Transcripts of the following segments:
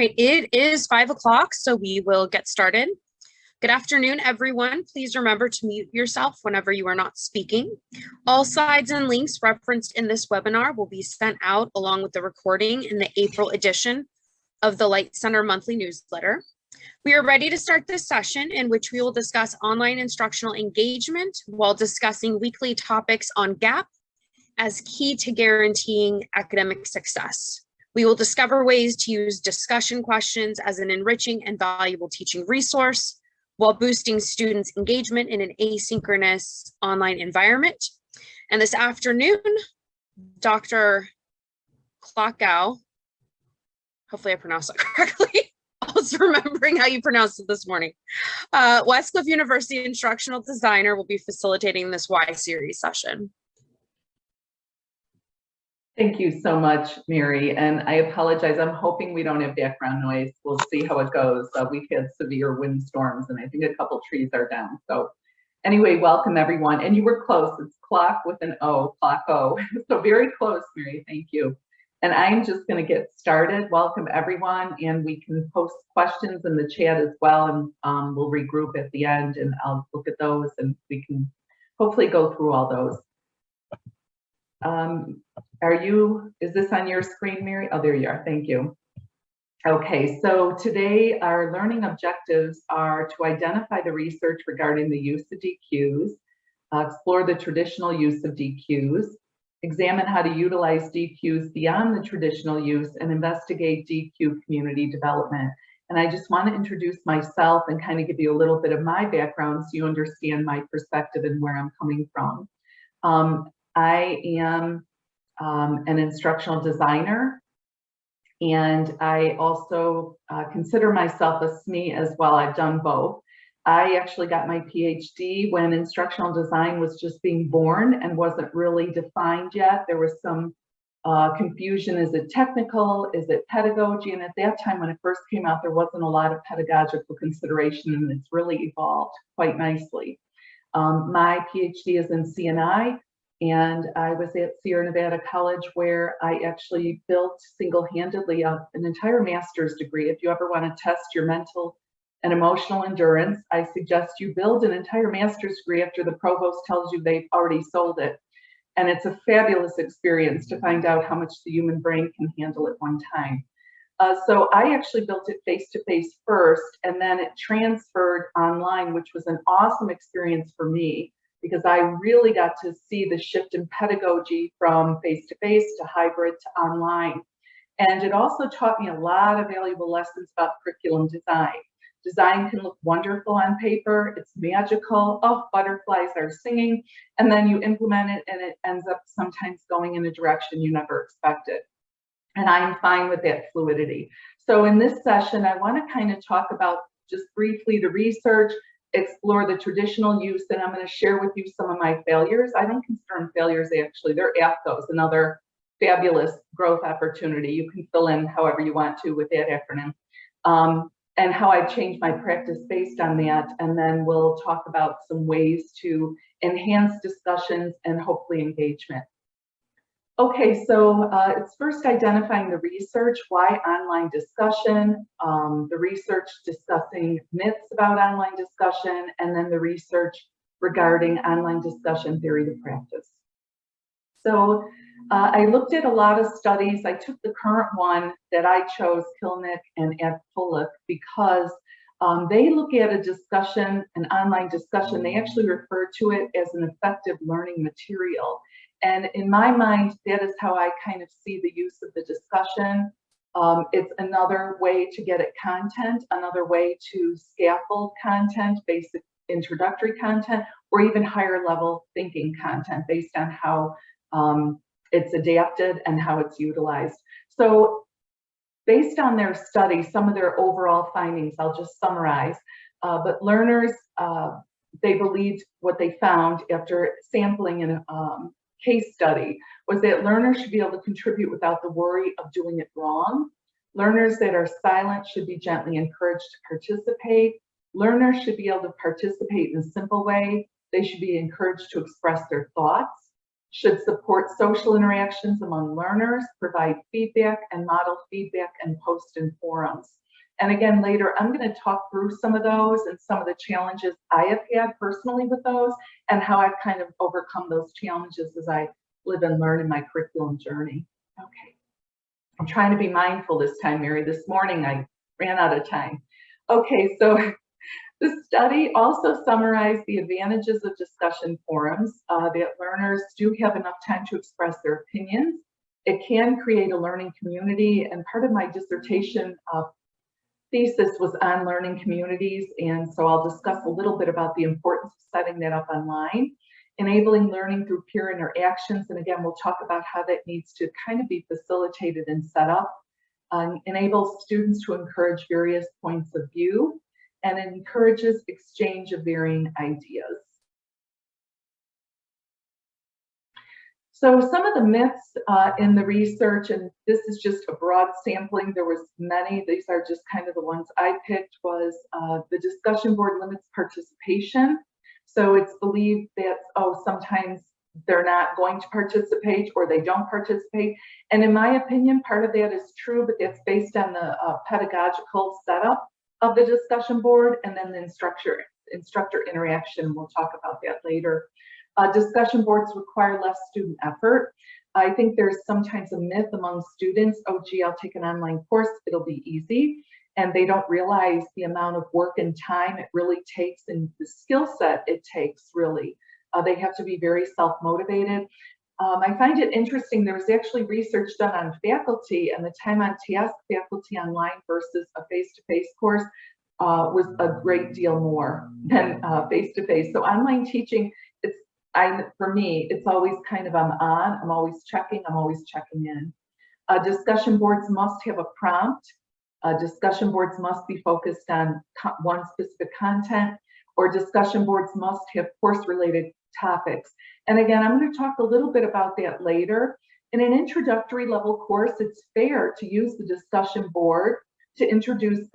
right, it is 5 o'clock, so we will get started. Good afternoon, everyone. Please remember to mute yourself whenever you are not speaking. All slides and links referenced in this webinar will be sent out along with the recording in the April edition of the Light Center monthly newsletter. We are ready to start this session in which we will discuss online instructional engagement while discussing weekly topics on GAP as key to guaranteeing academic success. We will discover ways to use discussion questions as an enriching and valuable teaching resource while boosting students' engagement in an asynchronous online environment. And this afternoon, Dr. Klockow, hopefully I pronounced that correctly. I was remembering how you pronounced it this morning. Westcliff University instructional designer will be facilitating this Y series session. Thank you so much, Mary, and I apologize. I'm hoping we don't have background noise. We'll see how it goes. We've had severe windstorms, and I think a couple trees are down. So anyway, welcome everyone. And you were close. It's clock with an O, clock O. So very close, Mary. Thank you. And I'm just going to get started. Welcome everyone, and we can post questions in the chat as well, and we'll regroup at the end, and I'll look at those, and we can hopefully go through all those. Is this on your screen, Mary? Oh, there you are. Thank you. Okay, so today our learning objectives are to identify the research regarding the use of DQs, explore the traditional use of DQs, examine how to utilize DQs beyond the traditional use, and investigate DQ community development. And I just want to introduce myself and kind of give you a little bit of my background so you understand my perspective and where I'm coming from. I am an instructional designer, and I also consider myself a SME as well. I've done both. I actually got my PhD when instructional design was just being born and wasn't really defined yet. There was some confusion. Is it technical? Is it pedagogy? And at that time when it first came out, there wasn't a lot of pedagogical consideration, and it's really evolved quite nicely. My PhD is in CNI. And I was at Sierra Nevada College, where I actually built single-handedly an entire master's degree. If you ever want to test your mental and emotional endurance, I suggest you build an entire master's degree after the provost tells you they've already sold it. And it's a fabulous experience to find out how much the human brain can handle at one time. So I actually built it face-to-face first, and then it transferred online, which was an awesome experience for me, because I really got to see the shift in pedagogy from face-to-face to hybrid to online. And it also taught me a lot of valuable lessons about curriculum design. Design can look wonderful on paper, it's magical, oh, butterflies are singing, and then you implement it and it ends up sometimes going in a direction you never expected. And I'm fine with that fluidity. So in this session, I want to kind of talk about just briefly the research, explore the traditional use, and I'm going to share with you some of my failures. I don't consider them failures, actually. They're AFCOs, another fabulous growth opportunity. You can fill in however you want to with that acronym. And how I changed my practice based on that. And then we'll talk about some ways to enhance discussions and hopefully engagement. Okay, so it's first identifying the research, why online discussion, the research discussing myths about online discussion, and then the research regarding online discussion theory to practice. So I looked at a lot of studies. I took the current one that I chose, Kilnick and Adpolik, because they look at a discussion, an online discussion. They actually refer to it as an effective learning material. And in my mind, that is how I kind of see the use of the discussion. It's another way to get at content, another way to scaffold content, basic introductory content, or even higher level thinking content based on how it's adapted and how it's utilized. So based on their study, some of their overall findings, I'll just summarize, but learners, they believed what they found after sampling in case study was that learners should be able to contribute without the worry of doing it wrong. Learners that are silent should be gently encouraged to participate. Learners should be able to participate in a simple way. They should be encouraged to express their thoughts. should support social interactions among learners, provide feedback and model feedback, and post in forums. And again, later, I'm going to talk through some of those and some of the challenges I have had personally with those and how I've kind of overcome those challenges as I live and learn in my curriculum journey. Okay. I'm trying to be mindful this time, Mary. This morning, I ran out of time. Okay, so the study also summarized the advantages of discussion forums, that learners do have enough time to express their opinions. It can create a learning community, and part of my dissertation thesis was on learning communities, and so I'll discuss a little bit about the importance of setting that up online, enabling learning through peer interactions, and again, we'll talk about how that needs to kind of be facilitated and set up, enables students to encourage various points of view, and it encourages exchange of varying ideas. So some of the myths in the research, and this is just a broad sampling, there was many, these are just kind of the ones I picked, was the discussion board limits participation. So it's believed that, oh, sometimes they're not going to participate or they don't participate. And in my opinion, part of that is true, but that's based on the pedagogical setup of the discussion board and then the instructor interaction. We'll talk about that later. Discussion boards require less student effort. I think there's sometimes a myth among students, oh gee, I'll take an online course, it'll be easy. And they don't realize the amount of work and time it really takes and the skill set it takes, really. They have to be very self-motivated. I find it interesting, there was actually research done on faculty, and the time on task faculty online versus a face-to-face course was a great deal more than face-to-face. So online teaching, for me, it's always kind of I'm always checking in. Discussion boards must have a prompt. Discussion boards must be focused on one specific content, or discussion boards must have course-related topics. And again, I'm going to talk a little bit about that later. In an introductory level course, it's fair to use the discussion board to introduce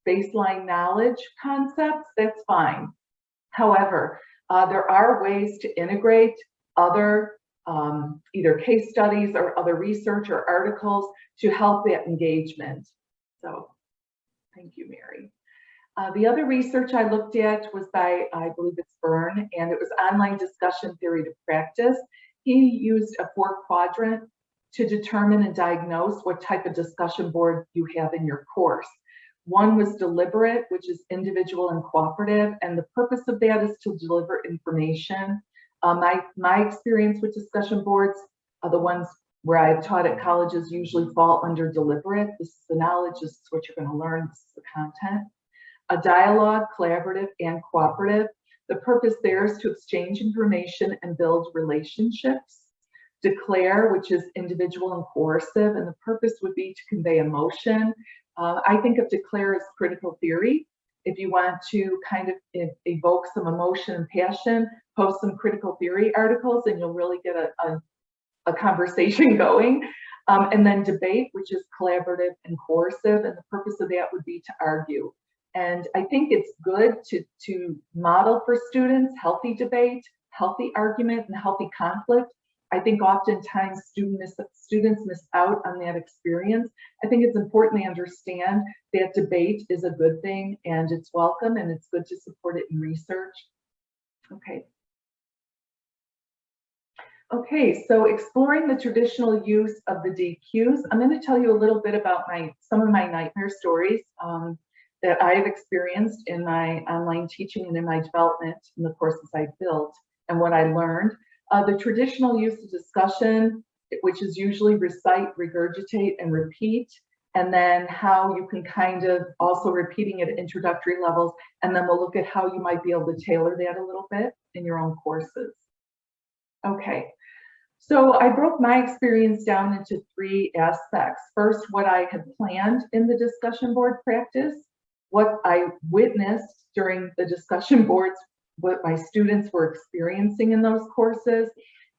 baseline knowledge concepts. That's fine. However, there are ways to integrate other either case studies or other research or articles to help that engagement. So thank you, Mary. The other research I looked at was by, I believe it's Byrne, and it was online discussion theory to practice. He used a 4-quadrant to determine and diagnose what type of discussion board you have in your course. One was deliberate, which is individual and cooperative, and the purpose of that is to deliver information. My experience with discussion boards, the ones where I've taught at colleges, usually fall under deliberate. This is the knowledge, this is what you're going to learn, this is the content. A dialogue, collaborative, and cooperative. The purpose there is to exchange information and build relationships. Declare, which is individual and coercive, and the purpose would be to convey emotion. I think of declare as critical theory. If you want to kind of evoke some emotion and passion, post some critical theory articles and you'll really get a conversation going. And then debate, which is collaborative and coercive, and the purpose of that would be to argue. And I think it's good to model for students healthy debate, healthy argument, and healthy conflict. I think oftentimes students miss out on that experience. I think it's important they understand that debate is a good thing and it's welcome and it's good to support it in research. Okay, so exploring the traditional use of the DQs, I'm going to tell you a little bit about some of my nightmare stories that I've experienced in my online teaching and in my development in the courses I've built and what I learned. The traditional use of discussion, which is usually recite, regurgitate, and repeat, and then how you can kind of also repeating it at introductory levels, and then we'll look at how you might be able to tailor that a little bit in your own courses. Okay, so I broke my experience down into 3 aspects. First, what I had planned in the discussion board practice, what I witnessed during the discussion boards, what my students were experiencing in those courses,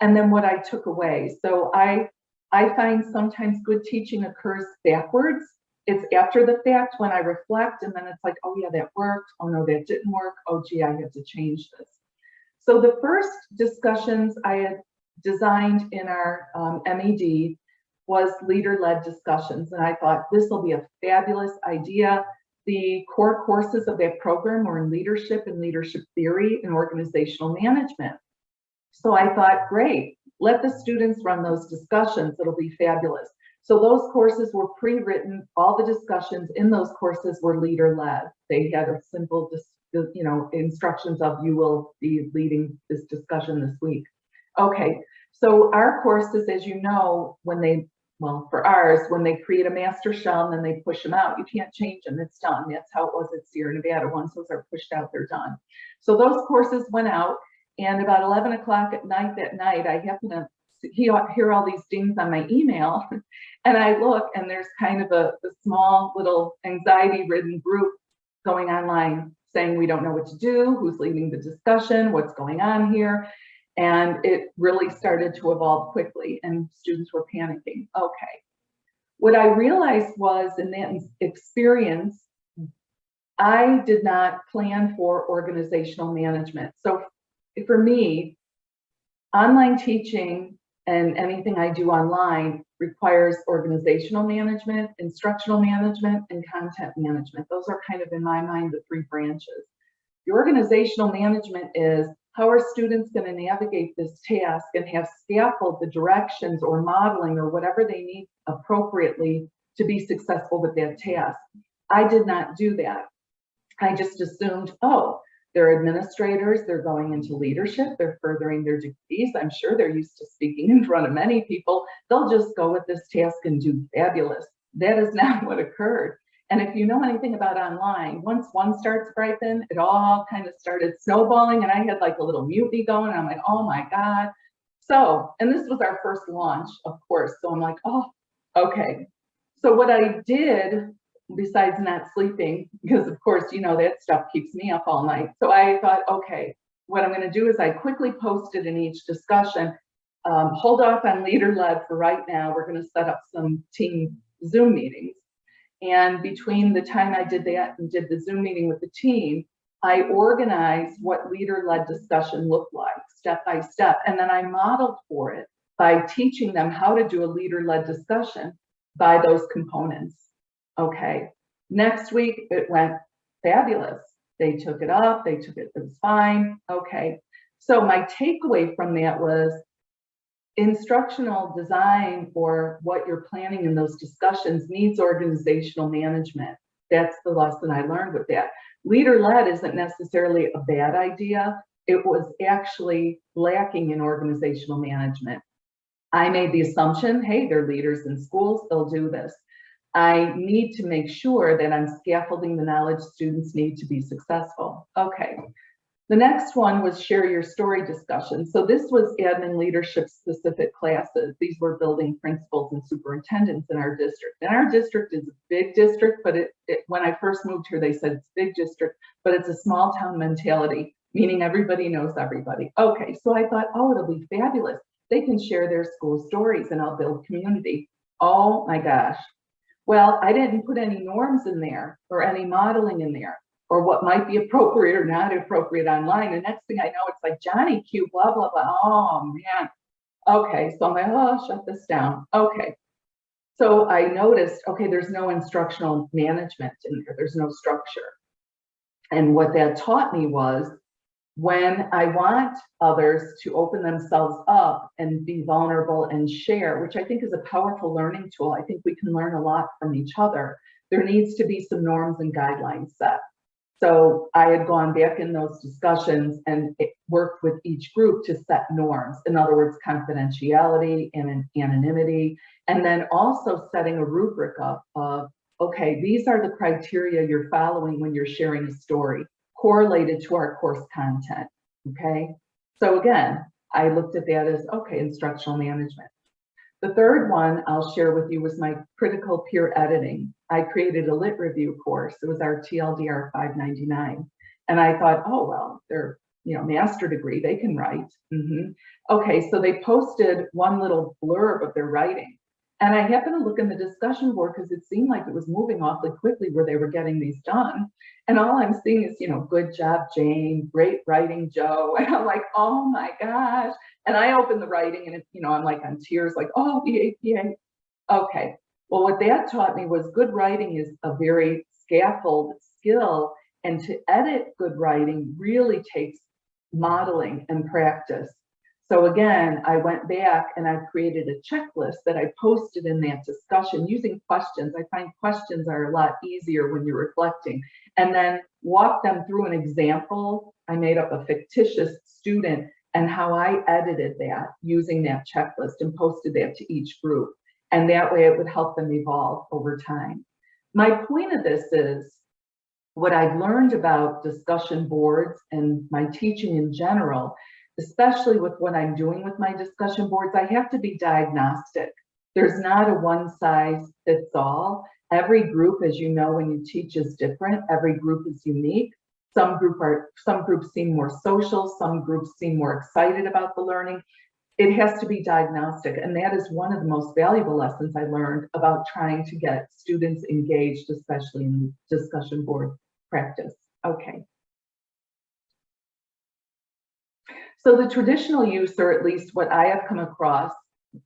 and then what I took away. So I find sometimes good teaching occurs backwards. It's after the fact when I reflect, and then it's like, oh yeah, that worked. Oh no, that didn't work. Oh gee, I have to change this. So the first discussions I had designed in our MED was leader-led discussions. And I thought this will be a fabulous idea. The core courses of that program were in leadership and leadership theory and organizational management. So I thought, great, let the students run those discussions. It'll be fabulous. So those courses were pre-written. All the discussions in those courses were leader-led. They had a simple, instructions of, you will be leading this discussion this week. Okay, so our courses, as you know, for ours, when they create a master shell and then they push them out, you can't change them, it's done. That's how it was at Sierra Nevada. Once those are pushed out, they're done. So those courses went out, and about 11 o'clock at night that night, I happen to hear all these dings on my email, and I look, and there's kind of a small little anxiety-ridden group going online saying, we don't know what to do, who's leading the discussion, what's going on here. And it really started to evolve quickly, and students were panicking. Okay. What I realized was, in that experience, I did not plan for organizational management. So for me, online teaching and anything I do online requires organizational management, instructional management, and content management. Those are kind of, in my mind, the three branches. The organizational management is, how are students going to navigate this task and have scaffold the directions or modeling or whatever they need appropriately to be successful with that task? I did not do that. I just assumed, oh, they're administrators, they're going into leadership, they're furthering their degrees. I'm sure they're used to speaking in front of many people. They'll just go with this task and do fabulous. That is not what occurred. And if you know anything about online, once one starts griping, it all kind of started snowballing, and I had like a little mutiny going. I'm like, oh my God. So, and this was our first launch, of course. So I'm like, oh, okay. So what I did, besides not sleeping, because of course, you know, that stuff keeps me up all night. So I thought, okay, what I'm going to do is I quickly posted in each discussion, hold off on leader-led for right now. We're going to set up some team Zoom meetings. And between the time I did that and did the Zoom meeting with the team, I organized what leader-led discussion looked like, step by step. And then I modeled for it by teaching them how to do a leader-led discussion by those components. Okay, next week it went fabulous. They took it up, it was fine. Okay, so my takeaway from that was, instructional design, or what you're planning in those discussions, needs organizational management. That's the lesson I learned with that. Leader-led isn't necessarily a bad idea. It was actually lacking in organizational management. I made the assumption, hey, they're leaders in schools, they'll do this. I need to make sure that I'm scaffolding the knowledge students need to be successful. Okay. The next one was share your story discussion. So this was admin leadership specific classes. These were building principals and superintendents in our district. And our district is a big district, but when I first moved here, they said it's a big district, but it's a small town mentality, meaning everybody knows everybody. Okay, so I thought, oh, it'll be fabulous. They can share their school stories and I'll build community. Oh my gosh. Well, I didn't put any norms in there or any modeling in there, or what might be appropriate or not appropriate online. The next thing I know, it's like Johnny Q, blah, blah, blah. Oh man. Okay, so I'm like, oh, shut this down. Okay. So I noticed, okay, there's no instructional management in there. There's no structure. And what that taught me was, when I want others to open themselves up and be vulnerable and share, which I think is a powerful learning tool, I think we can learn a lot from each other, there needs to be some norms and guidelines set. So I had gone back in those discussions and worked with each group to set norms. In other words, confidentiality and anonymity, and then also setting a rubric up of, okay, these are the criteria you're following when you're sharing a story, correlated to our course content, okay? So again, I looked at that as, okay, instructional management. The third one I'll share with you was my critical peer editing. I created a lit review course. It was our TLDR 599. And I thought, oh, well, they're, master degree, they can write. Okay, so they posted one little blurb of their writing. And I happened to look in the discussion board because it seemed like it was moving awfully quickly where they were getting these done. And all I'm seeing is, good job, Jane, great writing, Joe. And I'm like, oh my gosh. And I opened the writing and, I'm like on tears, like, oh, the APA. Okay. Well, what that taught me was good writing is a very scaffold skill. And to edit good writing really takes modeling and practice. So again, I went back and I created a checklist that I posted in that discussion using questions. I find questions are a lot easier when you're reflecting, and then walk them through an example. I made up a fictitious student and how I edited that using that checklist and posted that to each group. And that way it would help them evolve over time. My point of this is what I've learned about discussion boards and my teaching in general, especially with what I'm doing with my discussion boards, I have to be diagnostic. There's not a one size fits all. Every group, as you know, when you teach is different. Every group is unique. Some groups seem more social, some groups seem more excited about the learning. It has to be diagnostic. And that is one of the most valuable lessons I learned about trying to get students engaged, especially in discussion board practice. Okay. So the traditional use, or at least what I have come across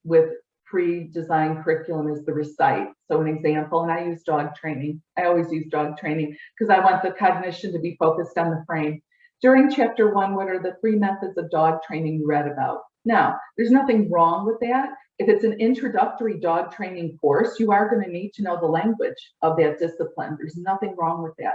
with pre-designed curriculum, is the recite. So an example, and I use dog training. I always use dog training because I want the cognition to be focused on the frame. During chapter 1, what are the 3 methods of dog training you read about? Now, there's nothing wrong with that. If it's an introductory dog training course, you are going to need to know the language of that discipline. There's nothing wrong with that.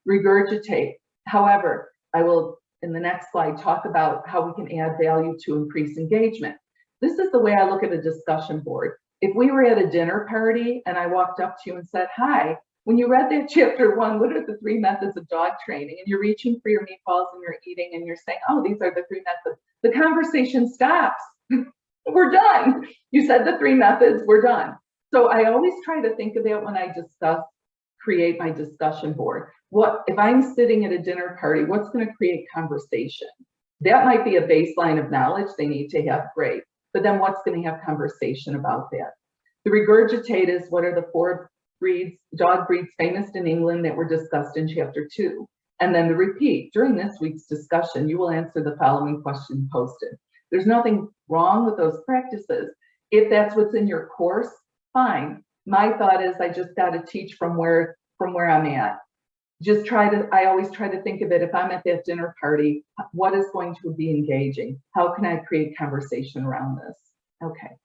Regurgitate. However, I will, in the next slide, talk about how we can add value to increase engagement. This is the way I look at a discussion board. If we were at a dinner party and I walked up to you and said, hi, when you read that chapter 1, what are the 3 methods of dog training? And you're reaching for your meatballs and you're eating and you're saying, oh, these are the 3 methods. The conversation stops. We're done. You said the 3 methods, we're done. So I always try to think of that when I create my discussion board. What if I'm sitting at a dinner party, what's going to create conversation? That might be a baseline of knowledge they need to have, great. But then what's going to have conversation about that? The regurgitate is what are the 4 dog breeds famous in England that were discussed in chapter 2. And then the repeat. During this week's discussion, you will answer the following question posted. There's nothing wrong with those practices. If that's what's in your course, fine. My thought is I just got to teach from where I'm at. I always try to think of it, if I'm at that dinner party, what is going to be engaging? How can I create conversation around this? Okay.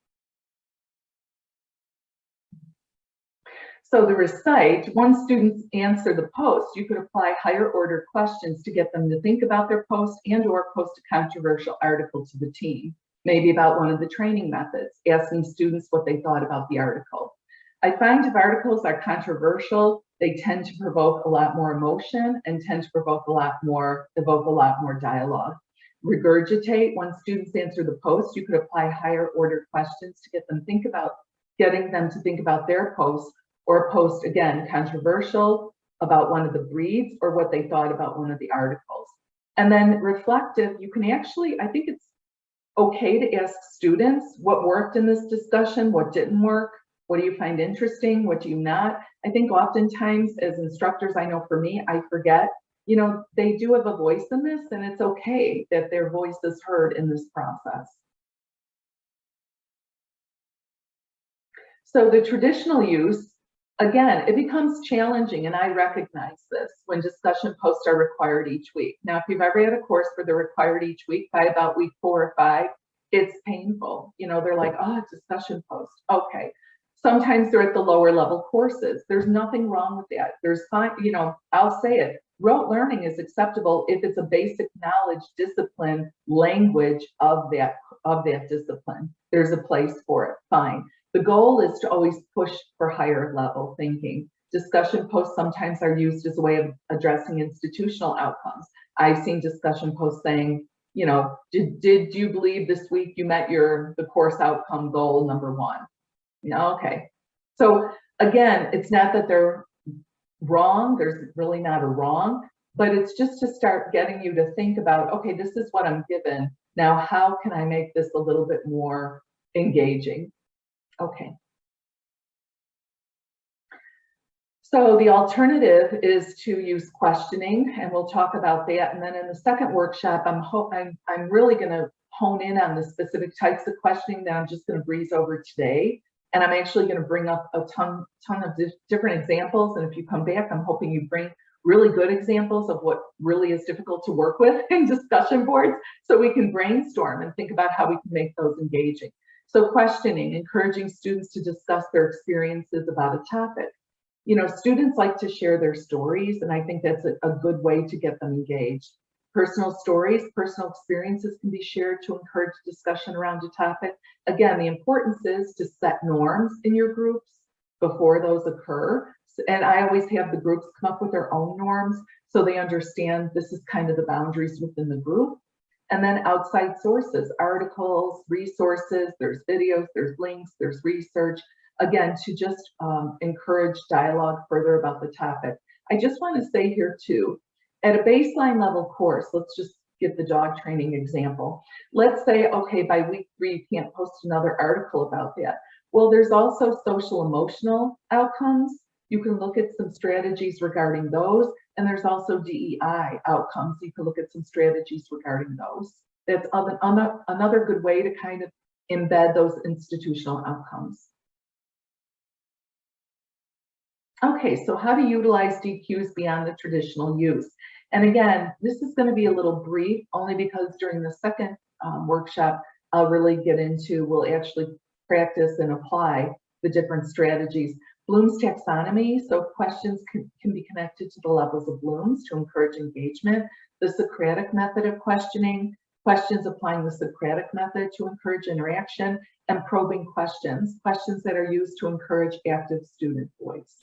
So the recite, once students answer the post, you could apply higher order questions to get them to think about their post and or post a controversial article to the team, maybe about one of the training methods, asking students what they thought about the article. I find if articles are controversial, they tend to provoke a lot more emotion and tend to evoke a lot more dialogue. Regurgitate, when students answer the post, you could apply higher order questions to getting them to think about their post, or a post, again, controversial about one of the breeds or what they thought about one of the articles. And then reflective, you can actually, I think it's okay to ask students what worked in this discussion, what didn't work, what do you find interesting, what do you not? I think oftentimes as instructors, I know for me, I forget, they do have a voice in this, and it's okay that their voice is heard in this process. So the traditional use, again, it becomes challenging, and I recognize this when discussion posts are required each week. Now, if you've ever had a course where they're required each week, by about week 4 or 5, it's painful. They're like, oh, discussion post. Okay. Sometimes they're at the lower level courses. There's nothing wrong with that. There's fine, I'll say it. Rote learning is acceptable if it's a basic knowledge, discipline, language of that discipline. There's a place for it, fine. The goal is to always push for higher level thinking. Discussion posts sometimes are used as a way of addressing institutional outcomes. I've seen discussion posts saying, did you believe this week you met the course outcome goal number 1? Okay. So again, it's not that they're wrong. There's really not a wrong, but it's just to start getting you to think about, okay, this is what I'm given. Now, how can I make this a little bit more engaging? Okay. So the alternative is to use questioning, and we'll talk about that. And then in the second workshop, I'm really going to hone in on the specific types of questioning that I'm just going to breeze over today. And I'm actually going to bring up a ton of different examples. And if you come back, I'm hoping you bring really good examples of what really is difficult to work with in discussion boards, so we can brainstorm and think about how we can make those engaging. So questioning, encouraging students to discuss their experiences about a topic. You know, students like to share their stories, and I think that's a good way to get them engaged. Personal stories, personal experiences can be shared to encourage discussion around a topic. Again, the importance is to set norms in your groups before those occur. And I always have the groups come up with their own norms so they understand this is kind of the boundaries within the group. And then outside sources, articles, resources, there's videos, there's links, there's research. Again, to just encourage dialogue further about the topic. I just want to say here too, at a baseline level course, let's just give the dog training example. Let's say, okay, by week 3, you can't post another article about that. Well, there's also social emotional outcomes. You can look at some strategies regarding those. And there's also DEI outcomes. You can look at some strategies regarding those. That's another good way to kind of embed those institutional outcomes. Okay, so how to utilize DQs beyond the traditional use. And again, this is going to be a little brief, only because during the second workshop, I'll really get into, we'll actually practice and apply the different strategies. Bloom's taxonomy, so questions can be connected to the levels of Bloom's to encourage engagement. The Socratic method of questioning, questions applying the Socratic method to encourage interaction, and probing questions, questions that are used to encourage active student voice.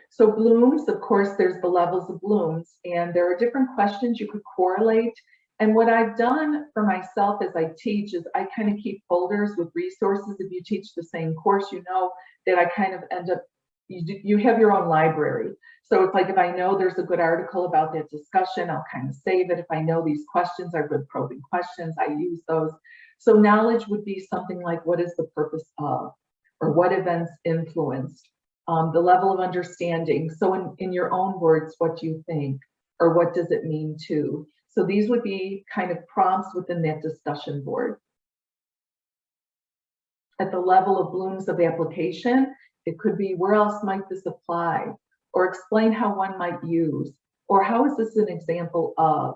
So Bloom's, of course, there's the levels of Bloom's, and there are different questions you could correlate. And what I've done for myself as I teach is I kind of keep folders with resources. If you teach the same course, you know that I kind of end up, you have your own library. So it's like, if I know there's a good article about that discussion, I'll kind of save it. If I know these questions are good probing questions, I use those. So knowledge would be something like, what is the purpose of, or what events influenced? The level of understanding. So in your own words, what do you think, or what does it mean to? So these would be kind of prompts within that discussion board. At the level of Bloom's of application, it could be, where else might this apply? Or explain how one might use, or how is this an example of?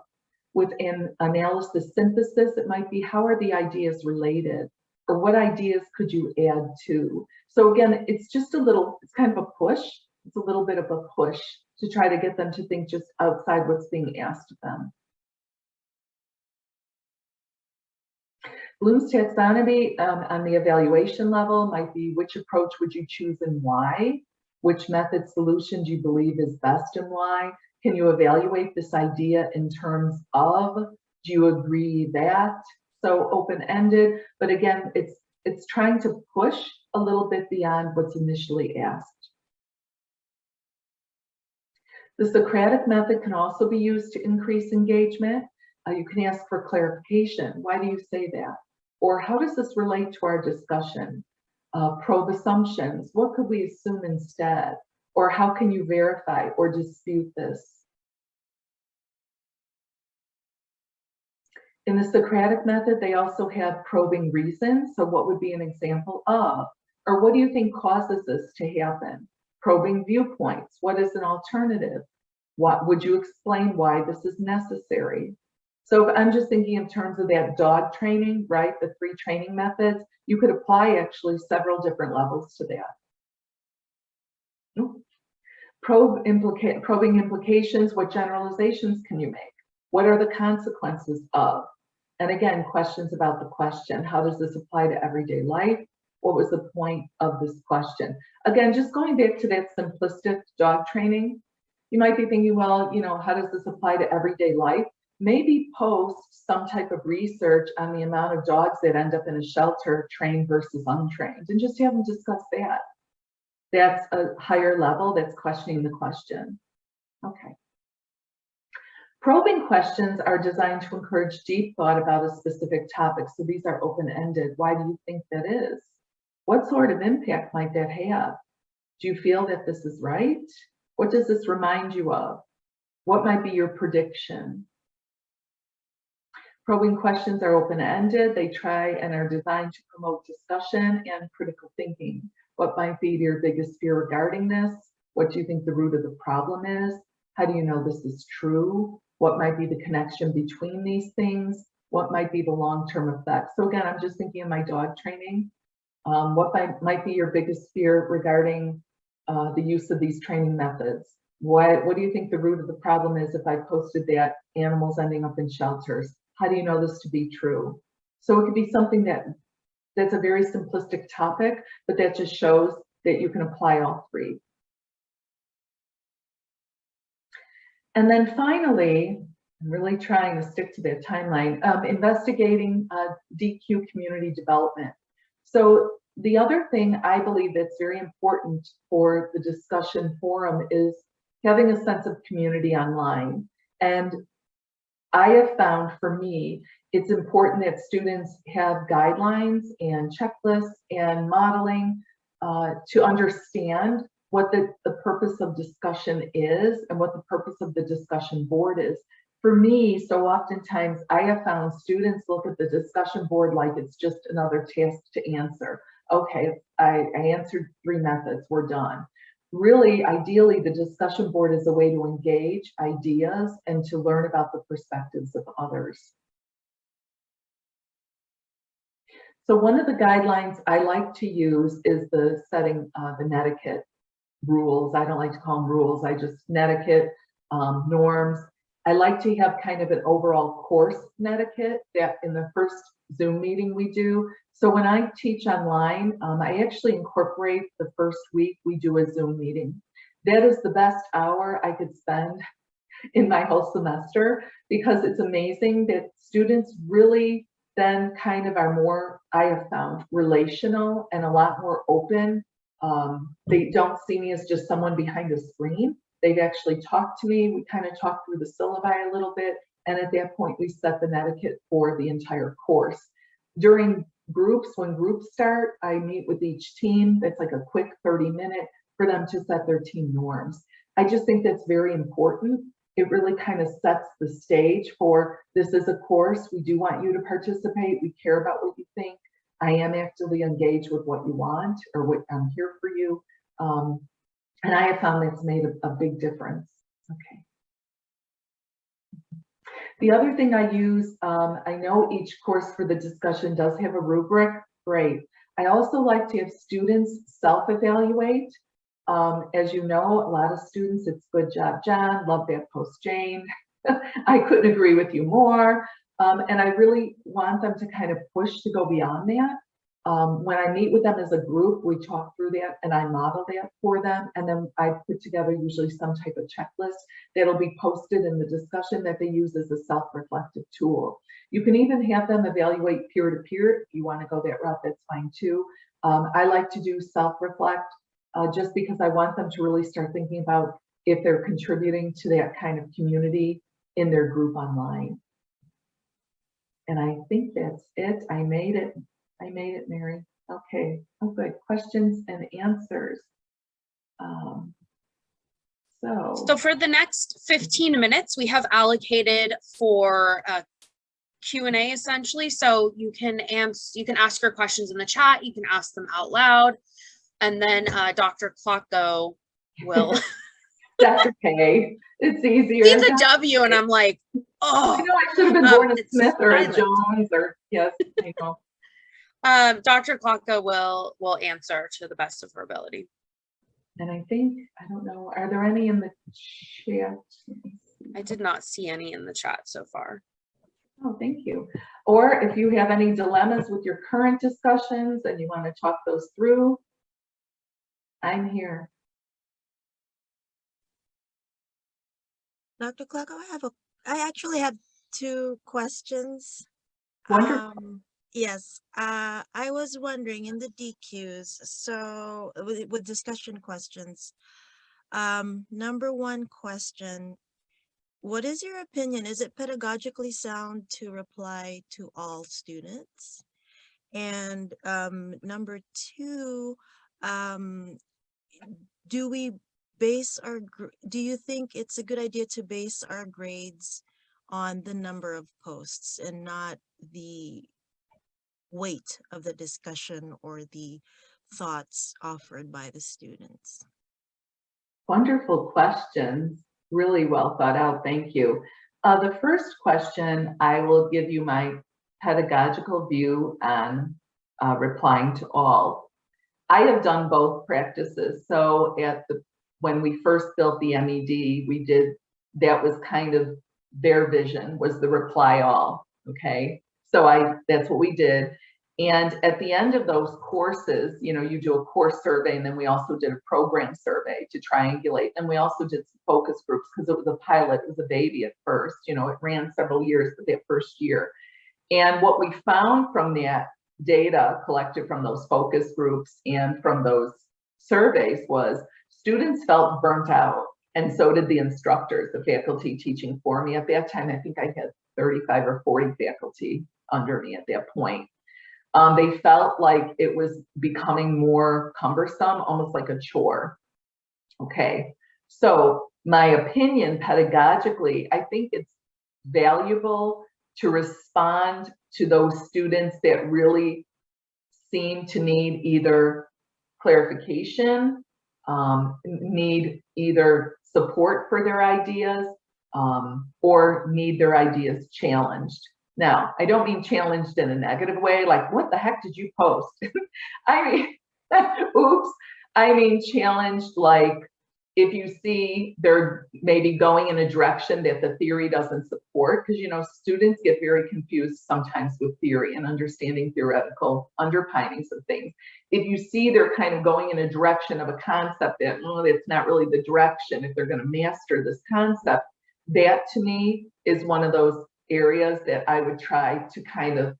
Within analysis synthesis, it might be, how are the ideas related? Or what ideas could you add to? So again, it's just a little, it's kind of a push. It's a little bit of a push to try to get them to think just outside what's being asked of them. Bloom's taxonomy on the evaluation level might be, which approach would you choose and why? Which method solution do you believe is best and why? Can you evaluate this idea in terms of, do you agree that? So open-ended, but again, it's trying to push a little bit beyond what's initially asked. The Socratic method can also be used to increase engagement. You can ask for clarification. Why do you say that? Or how does this relate to our discussion? Probe assumptions. What could we assume instead? Or how can you verify or dispute this? In the Socratic method, they also have probing reasons. So what would be an example of? Or what do you think causes this to happen? Probing viewpoints. What is an alternative? What would you explain why this is necessary? So if I'm just thinking in terms of that dog training, right? The 3 training methods, you could apply actually several different levels to that. Probing implications. What generalizations can you make? What are the consequences of? And again, questions about the question. How does this apply to everyday life? What was the point of this question? Again, just going back to that simplistic dog training, you might be thinking, well, you know, how does this apply to everyday life? Maybe post some type of research on the amount of dogs that end up in a shelter, trained versus untrained, and just have them discuss that. That's a higher level, that's questioning the question. Okay. Probing questions are designed to encourage deep thought about a specific topic. So these are open-ended. Why do you think that is? What sort of impact might that have? Do you feel that this is right? What does this remind you of? What might be your prediction? Probing questions are open-ended. They try and are designed to promote discussion and critical thinking. What might be your biggest fear regarding this? What do you think the root of the problem is? How do you know this is true? What might be the connection between these things? What might be the long-term effects? So again, I'm just thinking of my dog training. What might be your biggest fear regarding the use of these training methods? What do you think the root of the problem is if I posted that animals ending up in shelters? How do you know this to be true? So it could be something that's a very simplistic topic, but that just shows that you can apply all three. And then finally, I'm really trying to stick to that timeline, investigating DQ community development. So the other thing I believe that's very important for the discussion forum is having a sense of community online. And I have found, for me, it's important that students have guidelines and checklists and modeling to understand what the purpose of discussion is and what the purpose of the discussion board is. For me, so oftentimes I have found students look at the discussion board like it's just another task to answer. Okay, I answered 3 methods, we're done. Really, ideally, the discussion board is a way to engage ideas and to learn about the perspectives of others. So one of the guidelines I like to use is the setting the Netiquette rules. I don't like to call them rules. I just Netiquette norms. I like to have kind of an overall course Netiquette that in the first Zoom meeting we do. So when I teach online, I actually incorporate the first week we do a Zoom meeting. That is the best hour I could spend in my whole semester, because it's amazing that students really then kind of are more, I have found, relational and a lot more open. They don't see me as just someone behind a screen. They've actually talked to me. We kind of talk through the syllabi a little bit. And at that point, we set the Netiquette for the entire course. During groups, when groups start, I meet with each team. That's like a quick 30-minute for them to set their team norms. I just think that's very important. It really kind of sets the stage for, this is a course. We do want you to participate. We care about what you think. I am actively engaged with what you want, or what I'm here for you. And I have found that's made a big difference. Okay. The other thing I use, I know each course for the discussion does have a rubric. Great. I also like to have students self-evaluate. As you know, a lot of students, it's good job, John, love that post, Jane. I couldn't agree with you more. And I really want them to kind of push to go beyond that. When I meet with them as a group, we talk through that and I model that for them. And then I put together usually some type of checklist that'll be posted in the discussion that they use as a self-reflective tool. You can even have them evaluate peer-to-peer. If you want to go that route, that's fine too. I like to do self-reflect just because I want them to really start thinking about if they're contributing to that kind of community in their group online. And I think that's it. I made it. I made it, Mary. Okay. Oh, good. Questions and answers. So for the next 15 minutes, we have allocated for Q&A essentially. So you can ask your questions in the chat. You can ask them out loud, and then Dr. Klocko will. That's okay. It's easier. See the W, and I'm like, oh. I know I should have been born a Smith or a Jones, or yes, I know. Dr. Klocko will answer to the best of her ability. And I think, I don't know, are there any in the chat? I did not see any in the chat so far. Oh, thank you. Or if you have any dilemmas with your current discussions and you want to talk those through, I'm here. Dr. Klocko, I actually have 2 questions. Wonderful. Yes, I was wondering in the DQs, so with discussion questions, number 1 question, what is your opinion? Is it pedagogically sound to reply to all students? And number 2, do we base our, do you think it's a good idea to base our grades on the number of posts and not the weight of the discussion or the thoughts offered by the students? Wonderful questions, really well thought out, thank you. The first question, I will give you my pedagogical view on replying to all. I have done both practices. So when we first built the MED, that was kind of their vision, was the reply all, okay? So that's what we did. And at the end of those courses, you do a course survey, and then we also did a program survey to triangulate. And we also did some focus groups because it was a pilot, it was a baby at first, it ran several years, but that first year. And what we found from that data collected from those focus groups and from those surveys was students felt burnt out, and so did the instructors, the faculty teaching for me. At that time, I think I had 35 or 40 faculty under me at that point. They felt like it was becoming more cumbersome, almost like a chore. Okay, so my opinion pedagogically, I think it's valuable to respond to those students that really seem to need either clarification, need either support for their ideas, or need their ideas challenged. Now, I don't mean challenged in a negative way, like, what the heck did you post? I mean, oops. I mean challenged like, if you see they're maybe going in a direction that the theory doesn't support, because students get very confused sometimes with theory and understanding theoretical underpinnings of things. If you see they're kind of going in a direction of a concept that, it's not really the direction, if they're going to master this concept, that to me is one of those areas that I would try to kind of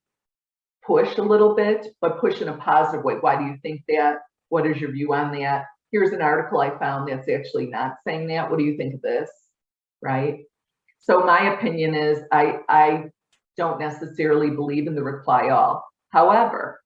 push a little bit, but push in a positive way. Why do you think that? What is your view on that? Here's an article I found that's actually not saying that. What do you think of this? Right? So my opinion is I don't necessarily believe in the reply all. However,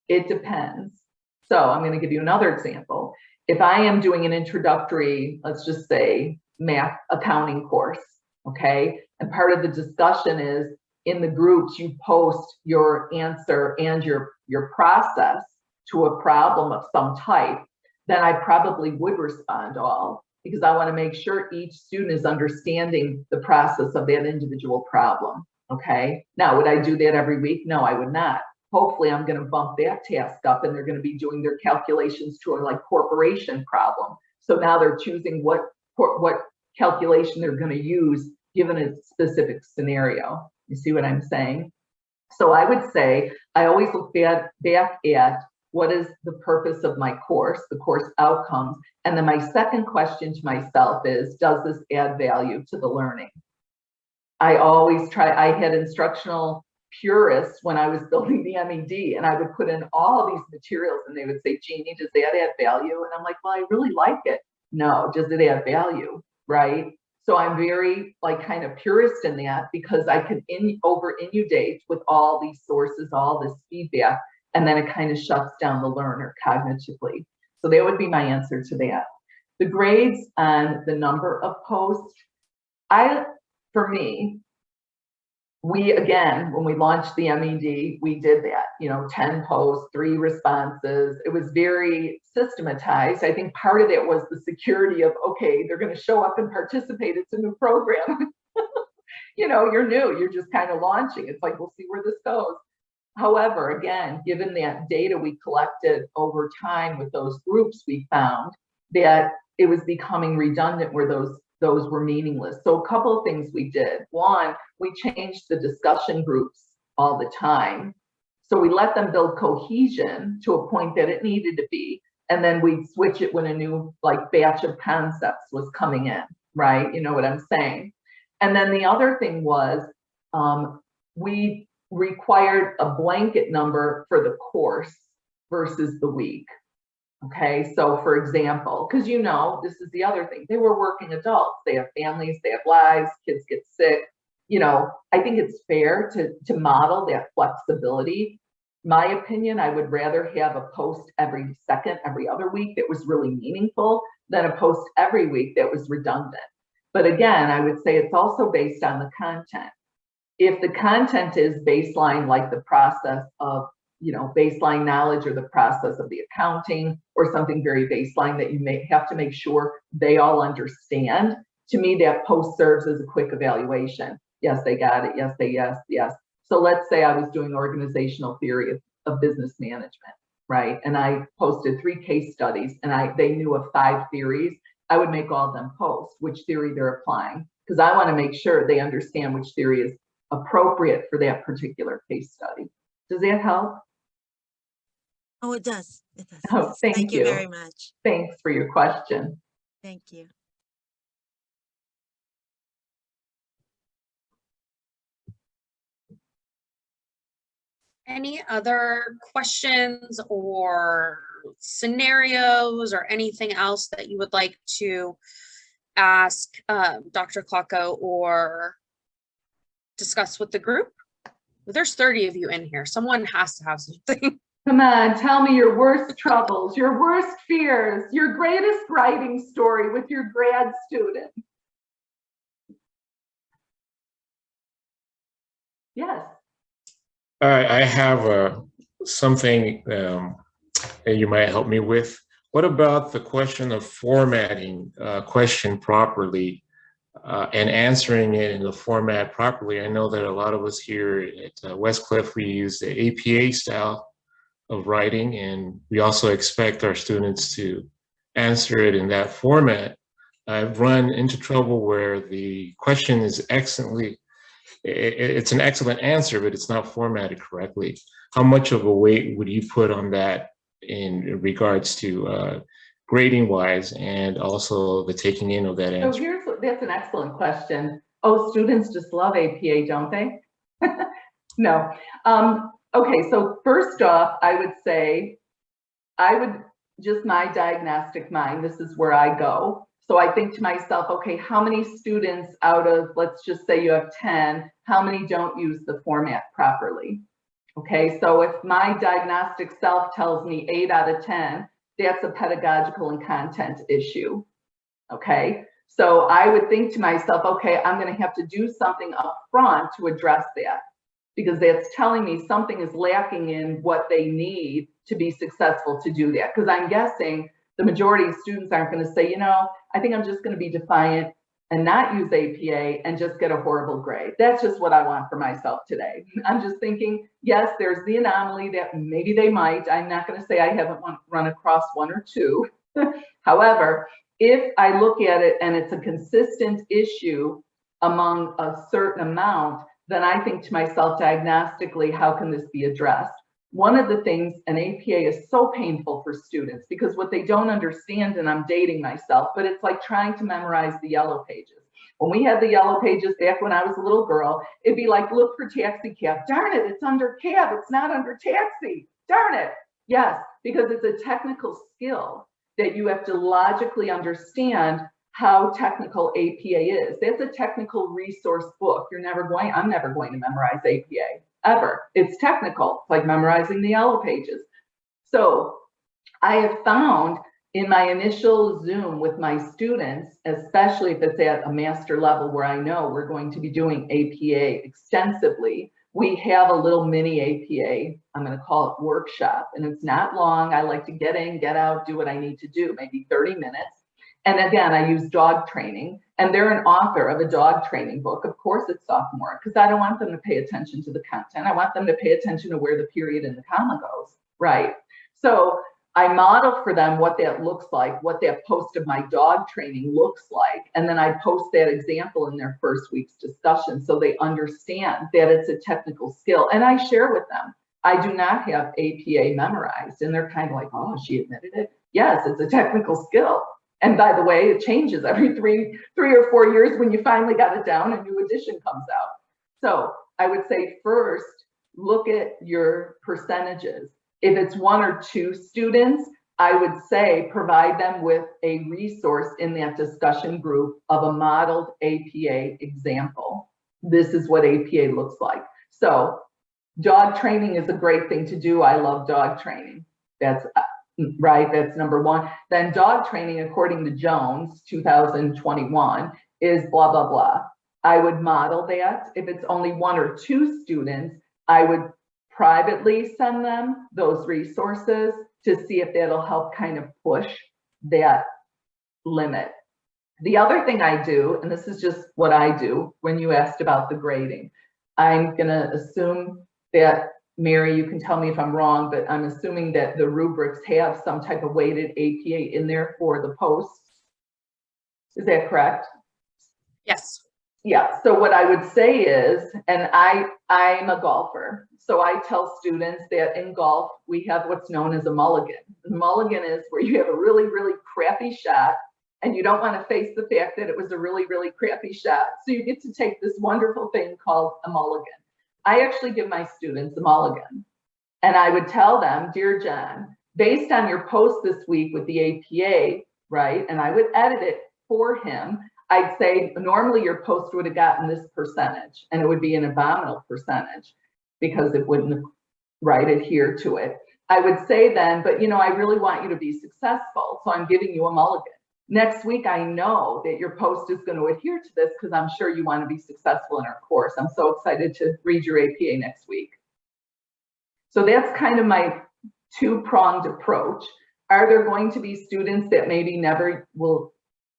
it depends. So I'm going to give you another example. If I am doing an introductory, let's just say math accounting course, okay? And part of the discussion is in the groups, you post your answer and your process to a problem of some type, then I probably would respond all, because I want to make sure each student is understanding the process of that individual problem, okay? Now, would I do that every week? No, I would not. Hopefully, I'm going to bump that task up and they're going to be doing their calculations to a corporation problem. So now they're choosing what calculation they're going to use given a specific scenario. You see what I'm saying? So I would say I always look back at what is the purpose of my course, the course outcomes. And then my second question to myself is, does this add value to the learning? I always try, I had instructional purists when I was building the MED, and I would put in all these materials and they would say, Jeannie, does that add value? And I'm like, well, I really like it. No, does it add value, right? So I'm very kind of purist in that, because I can over-inundate with all these sources, all this feedback, and then it kind of shuts down the learner cognitively. So that would be my answer to that. The grades on the number of posts, for me, when we launched the MED, we did that, 10 posts, 3 responses. It was very systematized. I think part of it was the security of, okay, they're going to show up and participate. It's a new program. You're new, you're just kind of launching. It's like, we'll see where this goes. However, again, given that data we collected over time with those groups, we found that it was becoming redundant where those were meaningless. So a couple of things we did. One, we changed the discussion groups all the time. So we let them build cohesion to a point that it needed to be. And then we'd switch it when a new batch of concepts was coming in, right? You know what I'm saying? And then the other thing was we required a blanket number for the course versus the week. Okay, so for example, because this is the other thing, they were working adults, they have families, they have lives, kids get sick. I think it's fair to model that flexibility. my opinion, I would rather have a post every second, every other week that was really meaningful than a post every week that was redundant. But again, I would say it's also based on the content. If the content is baseline, like the process of, baseline knowledge or the process of the accounting or something very baseline that you may have to make sure they all understand, to me, that post serves as a quick evaluation. Yes, they got it. Yes, yes. So let's say I was doing organizational theory of business management, right? And I posted 3 case studies and they knew of 5 theories. I would make all of them post which theory they're applying, because I want to make sure they understand which theory is appropriate for that particular case study. Does that help? Oh, it does. It does. Oh, Yes. thank you you very much. Thanks for your question. Thank you. Any other questions or scenarios or anything else that you would like to ask Dr. Klocko or discuss with the group? There's 30 of you in here. Someone has to have something. Come on, tell me your worst troubles, your worst fears, your greatest writing story with your grad student. Yes. All right, I have something that you might help me with. What about the question of formatting a question properly and answering it in the format properly? I know that a lot of us here at Westcliff, we use the APA style of writing, and we also expect our students to answer it in that format. I've run into trouble where the question is it's an excellent answer, but it's not formatted correctly. How much of a weight would you put on that in regards to grading wise and also the taking in of that answer? So that's an excellent question. Oh, students just love APA, don't they? No. Okay, so first off, I would say, just my diagnostic mind, this is where I go. So I think to myself, okay, how many students out of, let's just say you have 10, how many don't use the format properly? Okay, so if my diagnostic self tells me 8 out of 10, that's a pedagogical and content issue. Okay, so I would think to myself, okay, I'm going to have to do something up front to address that, because that's telling me something is lacking in what they need to be successful to do that. Because I'm guessing the majority of students aren't going to say, I think I'm just going to be defiant and not use APA and just get a horrible grade. That's just what I want for myself today. I'm just thinking, yes, there's the anomaly that maybe they might. I'm not going to say I haven't run across 1 or 2. However, if I look at it and it's a consistent issue among a certain amount, then I think to myself diagnostically, how can this be addressed? One of the things, an APA is so painful for students because what they don't understand, and I'm dating myself, but it's like trying to memorize the yellow pages. When we had the yellow pages back when I was a little girl, it'd be like, look for taxi cab. Darn it, it's under cab. It's not under taxi. Darn it. Yes, because it's a technical skill that you have to logically understand how technical APA is. That's a technical resource book. I'm never going to memorize APA, ever. It's technical. It's like memorizing the yellow pages. So I have found in my initial Zoom with my students, especially if it's at a master level where I know we're going to be doing APA extensively, we have a little mini APA, I'm going to call it workshop, and it's not long. I like to get in, get out, do what I need to do, maybe 30 minutes. And again, I use dog training, and they're an author of a dog training book. Of course, it's sophomore, because I don't want them to pay attention to the content. I want them to pay attention to where the period and the comma goes, right? So I model for them what that looks like, what that post of my dog training looks like, and then I post that example in their first week's discussion so they understand that it's a technical skill. And I share with them, I do not have APA memorized, and they're kind of like, oh, she admitted it. Yes, it's a technical skill. And by the way, it changes every three or 4 years. When you finally got it down, a new edition comes out. So I would say first, look at your percentages. If it's 1 or 2 students, I would say provide them with a resource in that discussion group of a modeled APA example. This is what APA looks like. So Dog training is a great thing to do. I love dog training. That's right. That's number one. Then dog training, according to Jones, 2021, is blah, blah, blah. I would model that. If it's only 1 or 2 students, I would privately send them those resources to see if that'll help kind of push that limit. The other thing I do, and this is just what I do when you asked about the grading, I'm going to assume that, Mary, you can tell me if I'm wrong, but I'm assuming that the rubrics have some type of weighted APA in there for the posts. Is that correct? Yes. Yeah, so what I would say is, and I'm a golfer, so I tell students that in golf, we have what's known as a mulligan. The mulligan is where you have a really, really crappy shot, and you don't want to face the fact that it was a really, really crappy shot. So you get to take this wonderful thing called a mulligan. I actually give my students a mulligan. And I would tell them, dear John, based on your post this week with the APA, right? And I would edit it for him. I'd say, normally your post would have gotten this percentage, and it would be an abominable percentage because it wouldn't, right, adhere to it. I would say then, but you know, I really want you to be successful, so I'm giving you a mulligan. Next week, I know that your post is going to adhere to this because I'm sure you want to be successful in our course. I'm so excited to read your APA next week. So that's kind of my 2-pronged approach. Are there going to be students that maybe never will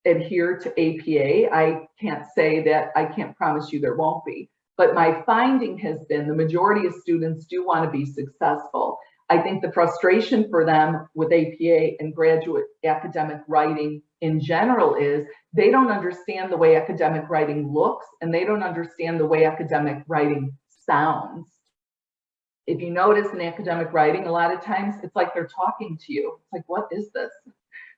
adhere to APA? I can't say that. I can't promise you there won't be. But my finding has been the majority of students do want to be successful. I think the frustration for them with APA and graduate academic writing in general is they don't understand the way academic writing looks, and they don't understand the way academic writing sounds. If you notice in academic writing, a lot of times it's like they're talking to you. It's like, what is this?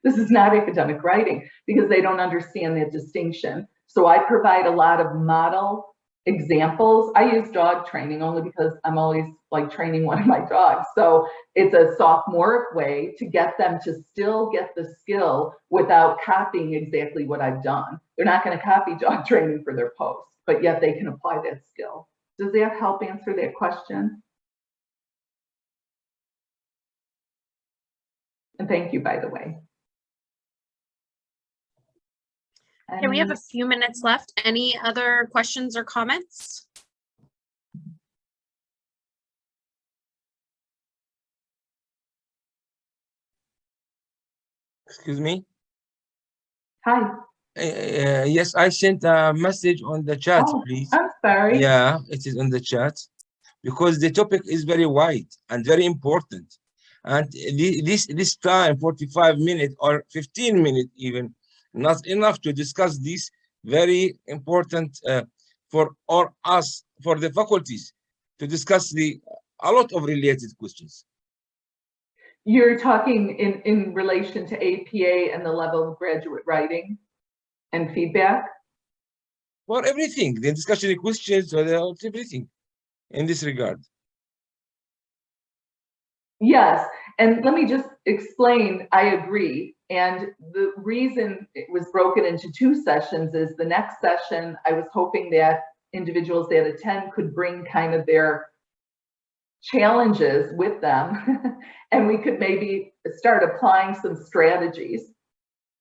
This is not academic writing, because they don't understand that distinction. So I provide a lot of model examples. I use dog training only because I'm always like training one of my dogs. So it's a sophomoric way to get them to still get the skill without copying exactly what I've done. They're not going to copy dog training for their posts, but yet they can apply that skill. Does that help answer that question? And thank you, by the way. Okay, we have a few minutes left. Any other questions or comments? Excuse me. Hi. Yes, I sent a message on the chat, please. I'm sorry. Yeah, it is on the chat because the topic is very wide and very important. And this time, 45 minutes or 15 minutes even, not enough to discuss this very important for us, for the faculties, to discuss a lot of related questions. You're talking in relation to APA and the level of graduate writing and feedback? For everything, the discussion questions, everything in this regard. Yes, and let me just explain, I agree. And the reason it was broken into 2 sessions is the next session, I was hoping that individuals that attend could bring kind of their challenges with them, and we could maybe start applying some strategies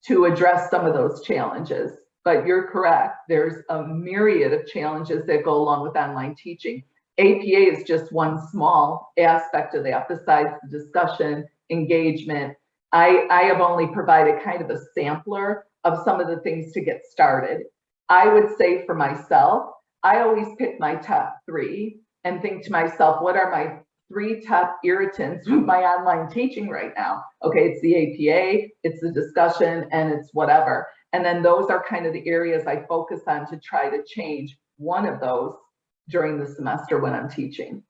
to address some of those challenges. But you're correct, there's a myriad of challenges that go along with online teaching. APA is just one small aspect of that besides the discussion, engagement. I have only provided kind of a sampler of some of the things to get started. I would say for myself, I always pick my top 3 and think to myself, what are my 3 top irritants with my online teaching right now? Okay, it's the APA, it's the discussion, and it's whatever. And then those are kind of the areas I focus on to try to change one of those during the semester when I'm teaching.